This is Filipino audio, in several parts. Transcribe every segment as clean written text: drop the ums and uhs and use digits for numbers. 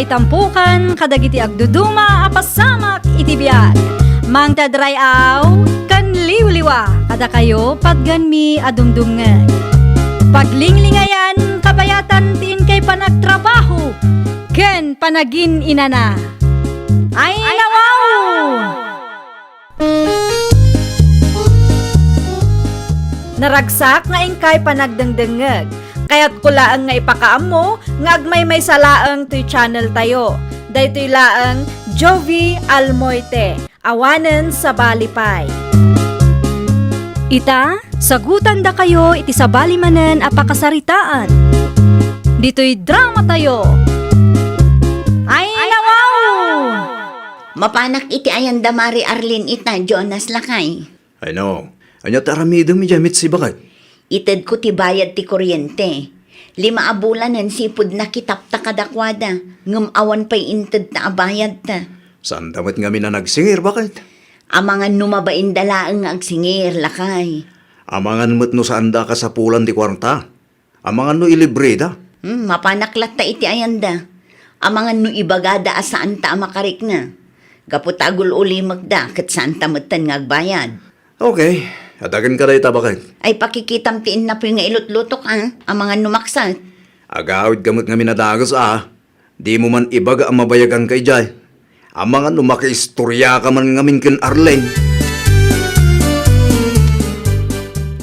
ngay tampukan kadagiti agduduma apasamak iti biag. Mang tadrayaw kan liwliwa kada kayo pagganmi adumdumngeg. Paglinglingayan kabayatan tiin kay panagtrabaho ken panagin inana. Ay nawaw! Naragsak nga ingkay panagdengdengeg. Kaya't kulaang nga ipakaam mo, nga agmay salaang to'y channel tayo. Daytoy laang Jovi Almoite, awanen sa balipay. Ita, sagutan da kayo iti sa balimanen apakasaritaan. Dito'y drama tayo. Ay nawaw! Mapanak iti ayanda Mari Arlene ita, Jonas Lakay. I know. Anya taramidong mi jamit si bakit? Ited ko ti bayad ti kuryente. 5 abulanan sipud na kitap ta kadakwada. Ngam awan pa'y inted na abayad ta. Saan damat nga mi na nagsingir bakit? Amangan numabain dalaang nga agsingir, Lakay. Amangan mo't no saan da ka sa pulan di kwarta. Amangan no ilibre da. Mapanaklat ta iti ayanda. Amangan no ibagada asaan ta makarik na. Gaputagol uli magda kat saan tamatan nga agbayad. Okay, adagan ka da bakit? Ay pakikitam tiin na po yung ilot-lutok amangan numaksat. Agawid gamot nga minadagos Di mo man ibaga ang mabayagan kay Jay. Amangan no makiistorya ka man ngamin ken Arlene.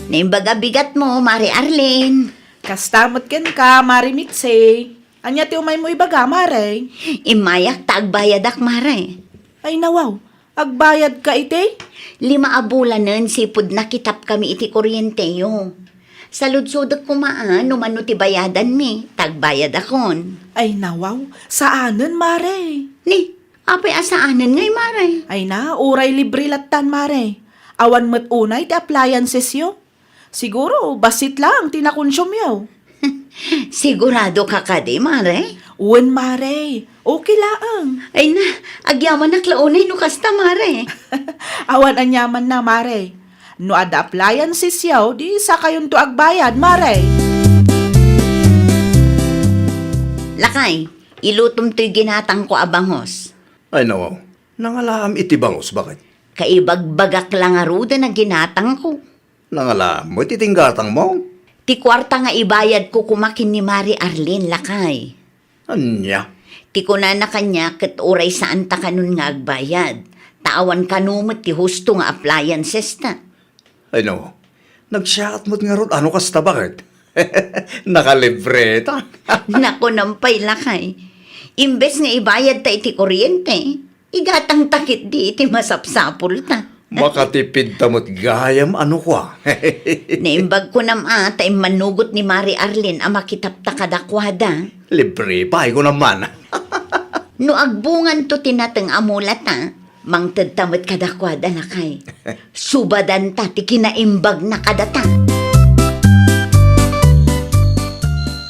Naimbaga bigat mo, Mari Arlene. Kastamot ken ka, Mari Mitse. Anya ti umay mo ibaga, Mare. Imayak tagbayadak, Mare. Ay nawaw, agbayad ka ite? 5 abulanan sipud nakitap kami iti kuryente yo. Sa ludsudot ko numano ti bayadan mi, tagbayad akon. Ay nawaw, saanen, Mare? Ni, apay asaanan ngay, Mare? Ay na, uray libre latan, Mare. Awan met unay ti appliances yo. Siguro, basit lang, tinakonsum yo. Sigurado ka kadi, Mare? Uwan, Mare. Okay laang. Ay na, agyaman na klaunay no kasta, Mare. Awan anyaman na, Mare. No ada appliances yaw, di sa kayon to agbayad, Mare. Lakay, ilutom to'y ginatang ko abangos. Ay nawaw, nangalaam iti bangos bakit? Kaibagbagak lang aruda na ginatang ko. Nangalaam mo titinggatang mo? Ti kwarta nga ibayad ko kumakin ni Mari Arlene, Lakay. Anya? Ti ko na kanya kat oray saan ta kanun nga agbayad. Tawan kanumot ti husto nga appliances ta. Ay no, nagsiyakat mo't nga ron, ano kasta bakit? Nakalibre ta. Nako nampay, Lakay. Imbes nga ibayad ta iti kuryente, igatang takit di iti masapsapul ta. Makatipid tamot gayam ano kwa. Naimbag ko tay manugot ni Mari Arlene ang makitap ta kadakwada. Libre pa, ko naman. No agbungan to tinatang amulat mangtad tamot kadakwada, Lakay. Subadan ta ti kinaimbag na kadata.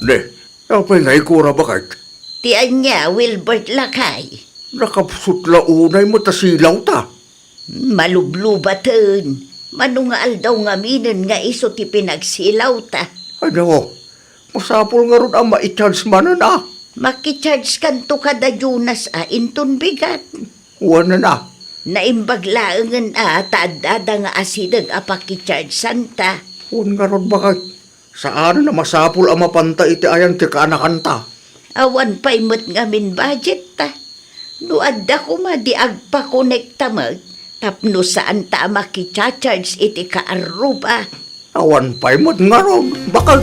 Ne, apay nga ikura bakit? Ti anya, Wilbert, Lakay. Nakapsutla unay mo tasilaw ta. Malublubatan. Manungal daw nga minin nga iso ti pinagsilaw ta. Ano, masapol nga ron ang ma-charge manan Makicharge kanto kada Jonas inton bigat. Wala na. Naimbaglaangan taadada nga asidag apakicharge santa. Wala nga ron bakit? Saan na masapol ang mapanta iti ayan ti kaanakan ta? Awan pa'y mo't ngamin budget ta. No adda ko di agpa-connecta mag. Tapno saan ta makicharge iti kaaruba. Awan pa'y mo't nga ron. Bakit?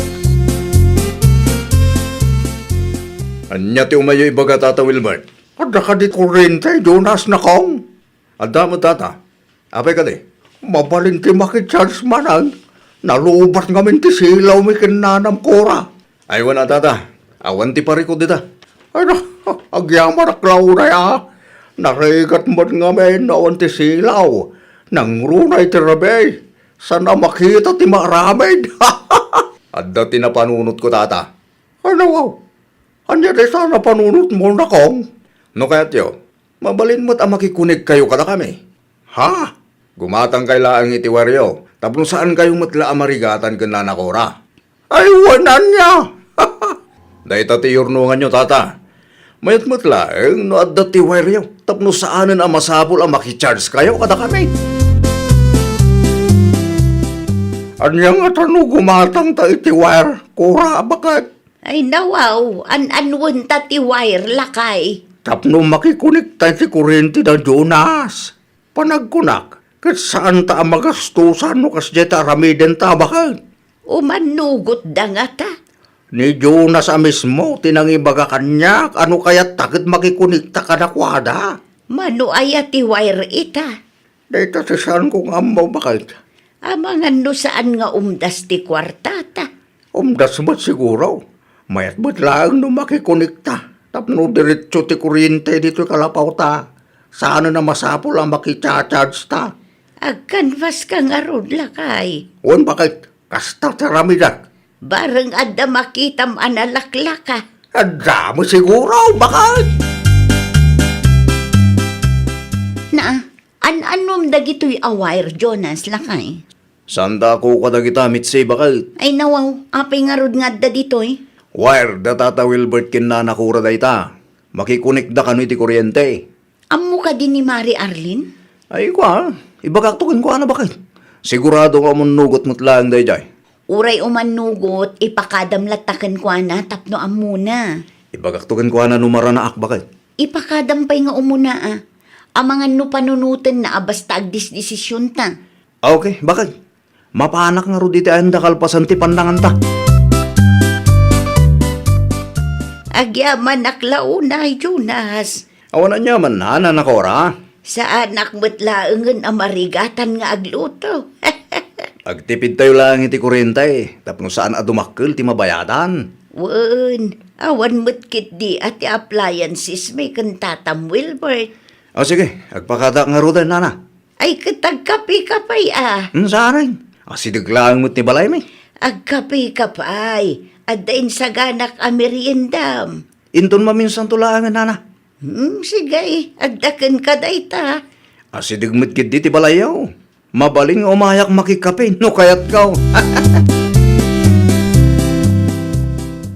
Anya ti umayo ibaga tata Wilbert. Ada ka di kurente, Jonas na kong. Ada mo tata. Apay ka di? Mabalin ti makicharge manan. Nalubat ngamin ti silaw mi kinanam kora. Ay wana tata. Awan ti pariko dita. Ay na, agyaman na klaunay Narigat mo't ngamin awan ti silaw. Nang runay ti rabay. Sana makita ti maramid. Adda ti napanunot ko tata. Ano wow? Anya di sana panunot mo na kong. No kaya tiyo, mabalin mo't ang makikunig kayo kada kami. Ha? Gumatang kailaang itiwaryo. Tapno saan kayong matla amarigatan ka na nakora? Ay, wanan niya! Dahil tati yurnungan nyo, tata. Mayat-mat lang, no at dati wire yaw. Tapno saanan ang masabol ang makicharge kayo kada kami. Anyang at ano gumatang ta iti wire, kura bakat. Ay nawaw, an-anwan tati wire lakay. Tapno makikunikta ti kurente da Jonas. Panagkunak, kat saan ta ang magastusan no kas jeta ramiden ta bakat. Umanugot da nga ta. Ni Jonas mismo, tinangibaga kanyak, ano kaya takit makikunikta ka na kwada? Mano ay ati wire ita. Dito sa saan kong amaw bakit? Amangan no saan nga umdas ti kwartata. Umdas mo't siguro. Mayat mo't lang no makikunikta. Tapno diretso ti kuryente dito kalapaw ta. Saan na masapol ang makicharge ta? Agkanvas ka nga rod lakay. Uwan bakit? Kasta sa ramidak. Bareng adda makitam analaklaka. Adda mo siguro, bakit? Na, an-anom dagito'y awire, Jonas, lakay. Sanda ko kadagita mitsi bakit? Ay nawaw, apay nga rod nga adda dito'y. Wire, datata Wilbert kinanakura da ita. Makikunikda kano iti kuryente. Amo ka din ni Mari Arlene? Ay kwa, ibagaktukin ko ano bakit? Sigurado ka mong nugot mo't lang day jay. Uray umanugot, ipakadamlatakan ko na, tapno amuna. Ibagaktukin ko ano numaranaak bakit? Ipakadampay nga umuna ah. Amangan no panunutan na abasta agdisdesisyon ta. Okay, bakit? Mapanak nga ro diti ang dakalpasan ti pandangan ta. Agyaman naklaunay, Jonas. Awan na niya man na, nanakora. Sa anak mo't laengen amarigatan nga agluto. Agtipid tayo lang iti kuryente. Tapno saan adumakkel ti mabayadan. Wen, awan mo't kit di at ti appliances may kantatam Wilbert. O sige, agpakada nga ro din, nana. Ay katagkapi-kapay ah. Saan rin? Asidig lang mo't ni balay may. Agkapi-kapay. Adain sa ganak ameriendam. Inton maminsan tulangan, nana. Sige, agdaken ka dayta. Asidig mo't kit di ti balayaw. Mabaling umayak makikapin, no kayat kaw.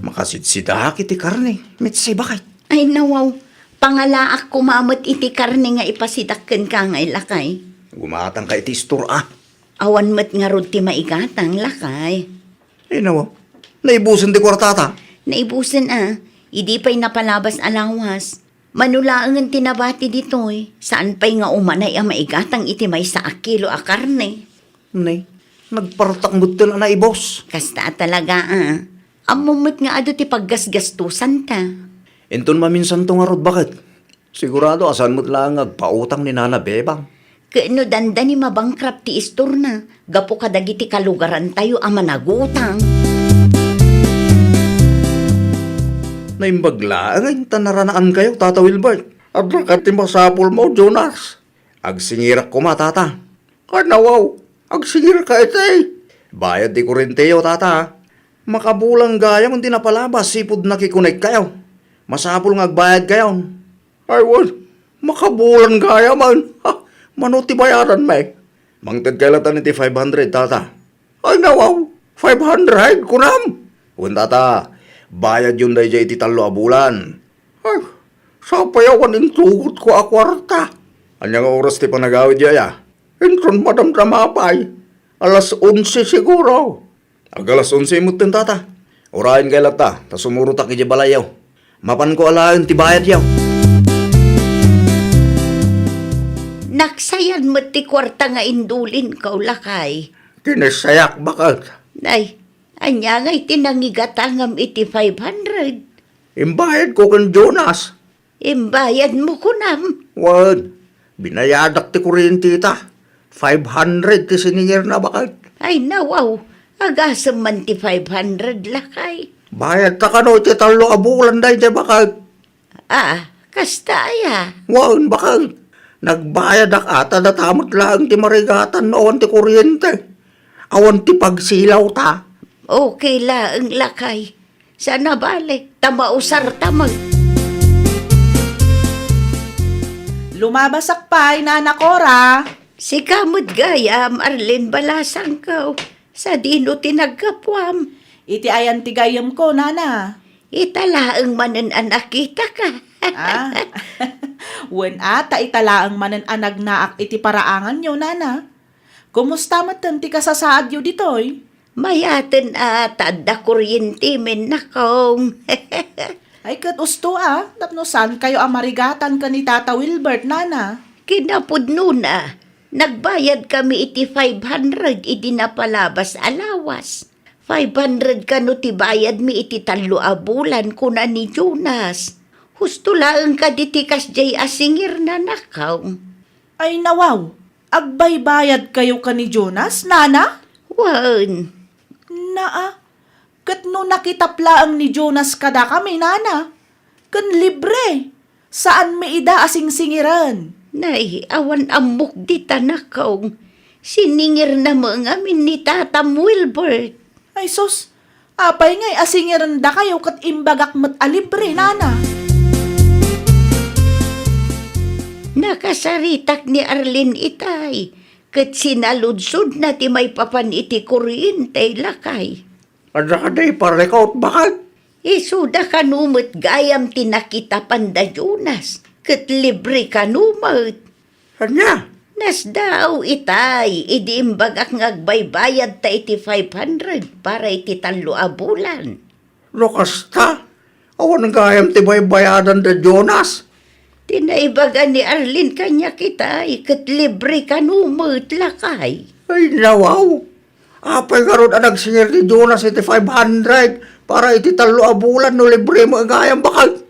Makasidsida kiti karne, mitsi bakit? Ay nawaw, pangalaak kumamot iti karne nga ipasidakken ka ngay lakay. Gumatang ka iti store ah. Awan met nga rod ti maigatang lakay. Eh nawa, naibusan di kwartata. Naibusan ah, idi pa'y napalabas alawas. Manulaangan tinabati ditoy, saan pa'y nga umanay ang maigatang iti may sa kilo a karne. Nay, nagpartak mo na naibos. Kasta talaga ah, amumot nga ado ti paggasgastusan ta. Inton maminsan to nga rod bakit? Sigurado asan mo't lang agpautang ni Nana Bebang. Kaano danda ni mabangkrap ti istor na, gapo kadagiti kalugaran tayo ang managutang. Naimbagla, ang tanaranaan kayo, Tata Wilbert. At nakati masapol mo, Jonas. Agsingirak ko matata. Kanawaw, agsingirak ka ito Bayad di kurenteo, Tata. Makabulang gayam hindi napalabas, sipod nakikunik kayo. Masapol nga agbayad kayo. Ay, wal, makabulang gayaman. Manuti bayaran, may. Mangtad kailatan iti 500, Tata. Ay, nawaw, 500, kunam. Kun, Tata, bayad yun dahi iti 3 a bulan. Ay, sa payawan intugot ko a kwarta. Anyang oras ti panagawid yaya. Intron madamdamapay. Alas 11 siguro. Alas 11 mo tin tata. Urahin kay lata, ta sumurutak iti balayaw. Mapan ko alain ti bayad yaw. Naksayan mo ti kwarta nga indulin ka lakay. Kinasayak bakit? Ay, anya nga iti nangigatangam iti 500. Imbayad ko kan Jonas. Imbayad mo kunam. Wad, binayadak ti kuryente ta. 500 ti siningir na bakit? Ay nawaw, agasam man ti 500 lakay. Bayad ta kano iti 3 a bulan dahi ti bakit? Ah, kasta ya. Wad, bakit? Nagbayad ak ata na tamot lang ti marigatan noon ti kuryente. Awan ti pagsilaw ta. Okay la ang lakay. Sana balik, tamausar tamag. Lumabasak pa'y nanakora. Si kamot gayam, Arlene balasang ka. Sa dino tinagkapwam. Iti ayan ti gayam ko, nana. Italaang manan anak kita ka. Ah, wen ata italaang manan anag naak iti paraangan nyo, nana. Kumusta matan ti kasasaad yo ditoy? Mayaten da kuryente men nakong. Ay kat usto tapno saan kayo amarigatan ka ni Tata Wilbert, nana? Kinapudno na. Nagbayad kami iti 500 iti napalabas alawas. 500 kano ti bayad mi iti 3 a bulan kuna ni Jonas. Husto laeng ka ditikas jay asingir na nakaw. Ay nawaw, agbaybayad kayo ka ni Jonas, nana? Wan. Naa, kat no nakitaplaang ni Jonas kada kami, nana. Kan libre, saan may ida asing singiran? Nay, awan amok di tanakaw. Siningir na mga amin ni Tatam Wilbert. Ay sus, apay ngay asingiran da kayo kat imbagak mat alibre, nana. Nakasaritak ni Arlene itay. Kat sinaludsod na ti may papan iti kuryente lakay. Adda ka day parlekaut bakit? Isuda kanumot gayam tinakita panda Jonas. Kat libre kanumot. Anya? Nas daw itay, idi imbagak ngagbaybayad ta iti 500 para iti 3 a bulan. Lokasta? Awan ang gayam ti baybayadan da Jonas. Tinaibaga ni Arlene kanya kitay, kat libre kanumot lakay. Ay, nawaw. Apay karon ang nagsingir ni Jonas iti 500 para iti 3 a bulan no libre mo ang gayam bakit?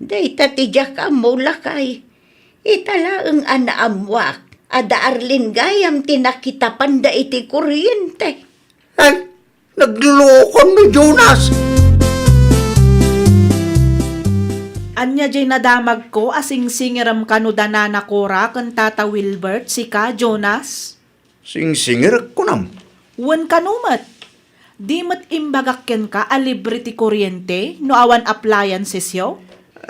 Day tatidyak mo lakay. Italaang anaamwak, ada Arlene gayam tinakita panda iti kuryente. Ay, naglulokon ni Jonas. Anya jay nadamag ko asing singiram kano danana kora kan Tata Wilbert si ka Jonas? Sing-singir ko nam. Wen kanumat. Di mat imbagak ken ka alibre ti kuryente no awan appliances yo?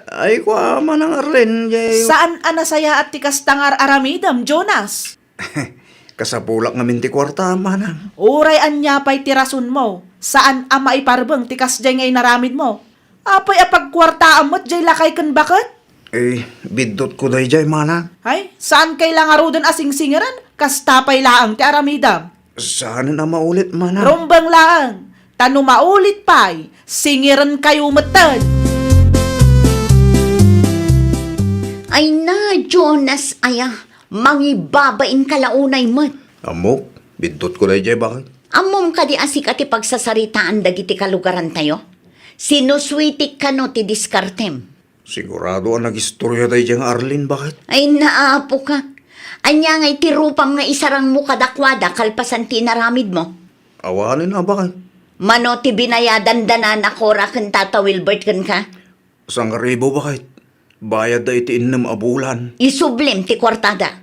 Ay, kwa manang Arlen, jay... Saan anasaya at ti kastangar aramidam, Jonas? Kasapulak ngamin ti kwarta, manang. Uray anya pa'y tirasun mo. Saan ama iparbeng ti kasjay ngay naramid mo? Apay apagkwartaan mo't jay lakay kan bakit? Eh, bidot ko day jay, manang. Ay, saan kay lang arudan asing singiran? Kastapay laang ti aramidam. Saan na maulit, manang? Rumbang laang. Tano maulit pa'y, singiran kayo matad. Ay na, Jonas, aya, mangibabain kalaunay mo. Amok, bidot ko day jay, bakit? Amom ka di asik ati pagsasaritaan dagiti kalugaran tayo. Sinuswitik ka no ti diskartem. Sigurado ang nag-istorya day jay nga Arlen, bakit? Ay naapo ka. Anya ngay ti rupam nga isarang mo kadakwada kalpasan ti naramid mo. Awanin na, bakit? Mano ti binayadan danan ako kan Tata Wilbert kan ka. Sang ribo, bakit? Bayad da iti 6 a bulan. Isublim ti kwartada.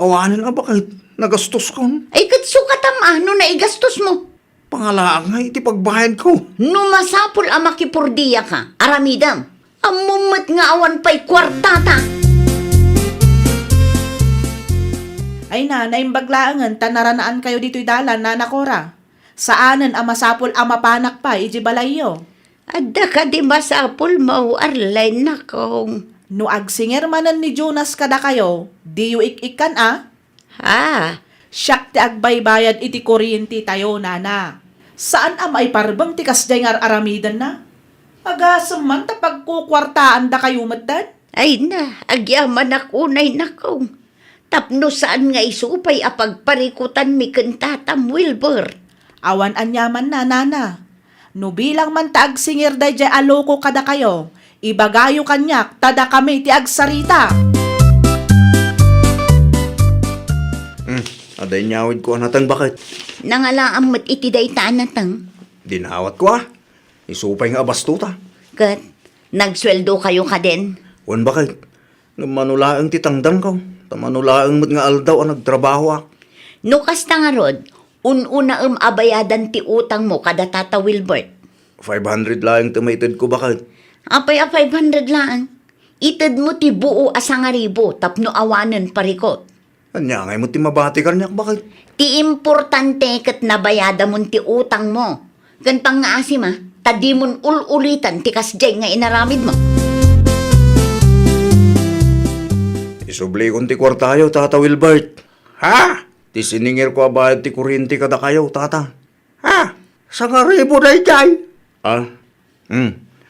Awanin na, bakit? Nagastos ko. Ay katsukatam ano na igastos mo. Pangalaan nga iti pagbayad ko. Numasapol ang makipurdiya ka, aramidam. Amumat nga awan pa'y kwartata. Ay na, naimbaglaangan, tanaranaan kayo dito'y dalan, nanakora. Saanan ang masapol ang mapanak pa, iji balayo. Adda ka di masapol mo, Arlene, nakong. No agsinger manan ni Jonas kada kayo, di yu ik-ikan Ha? Siyak ti agbaybayad iti kuryente tayo, nana. Saan ang maiparbang ti kasday nga aramidan na? Agasam man ta pagkukwartaan da kayo matan? Ay na, agyaman akunay nakong. Tapno saan nga isupay apagparikutan mi ken Tatam Wilbert. Awan anyaman na, nana. No bilang man ta agsingir da jay aloko kada kayo, ibagayo kanyak, tada kami ti agsarita. Aday nyawid ko anatang, bakit? Nangalaam mo't iti daytaan natang. Dinawat ko, isupay nga abastuta. Kat, nagsweldo kayo ka din. Wan, bakit? Manulaang titangdang ko. Manulaang mo't nga aldaw ang nagtrabaho. No kasta nga rod, ununa abayadan ti utang mo kada Tata Wilbert. 500 lang tumaitid ko, bakit? Apay a 500 lang. Itad mo ti buo asang aribo tapno awanan parikot. Anya ngay mo ti mabati ka niyak, bakit? Ti importante kat nabayada mo ti utang mo. Gantang nga asim tadi mon ululitan ti kasjay nga inaramid mo. Isubli kong ti kwartayo, Tata Wilbert. Ha? Ti siningir ko abayad ti kuryente kada kayo, Tata. Ha? Sa nga ribo na ijay? Ah?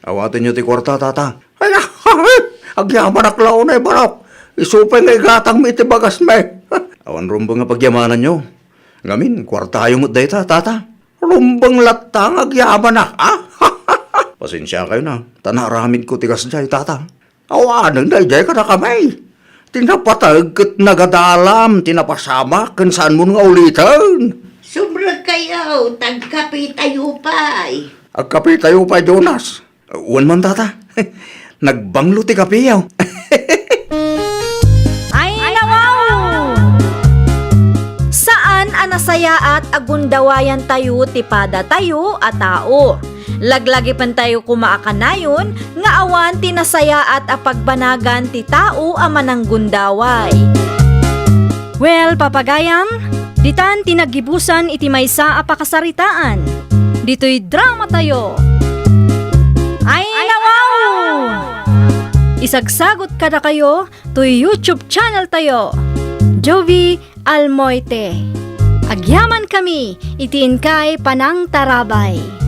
Awatin nyo ti kwarta, Tata. Ay, agyaman aklaw na ibarok. Isupay nga igatang mi iti bagas me. Awan rumbang nga pagyamanan nyo. Ngamin, kwartayo mo't dayta, Tata. Rumbang latang agyaman na, ha? Pasensya kayo na. Tanaramid ko tigas jay, Tata. Awanan na ijay ka na kamay. Tinapatag kat nagadalam, tinapasama, kan saan mo nga ulitan. Sumrag kayo, tagkapi tayo pa'y. Agkapi tayo pa, Jonas. Uwan man, Tata. Nagbanglo ti kapiyaw. Ay, nawaw! Saan anasaya at agundawayan tayo tipada tayo at tao? Laglagi pan tayo kumaakanayon, nga awan tinasaya at apagbanagan ti tao amanang gundaway. Well, papagayam, ditan tinagibusan iti maysa apakasaritaan. Dito'y drama tayo. Ay, nawaw! Isagsagot kada kayo to YouTube channel tayo. Jovi Almoite. Agyaman kami, itiin kay Panang Tarabay.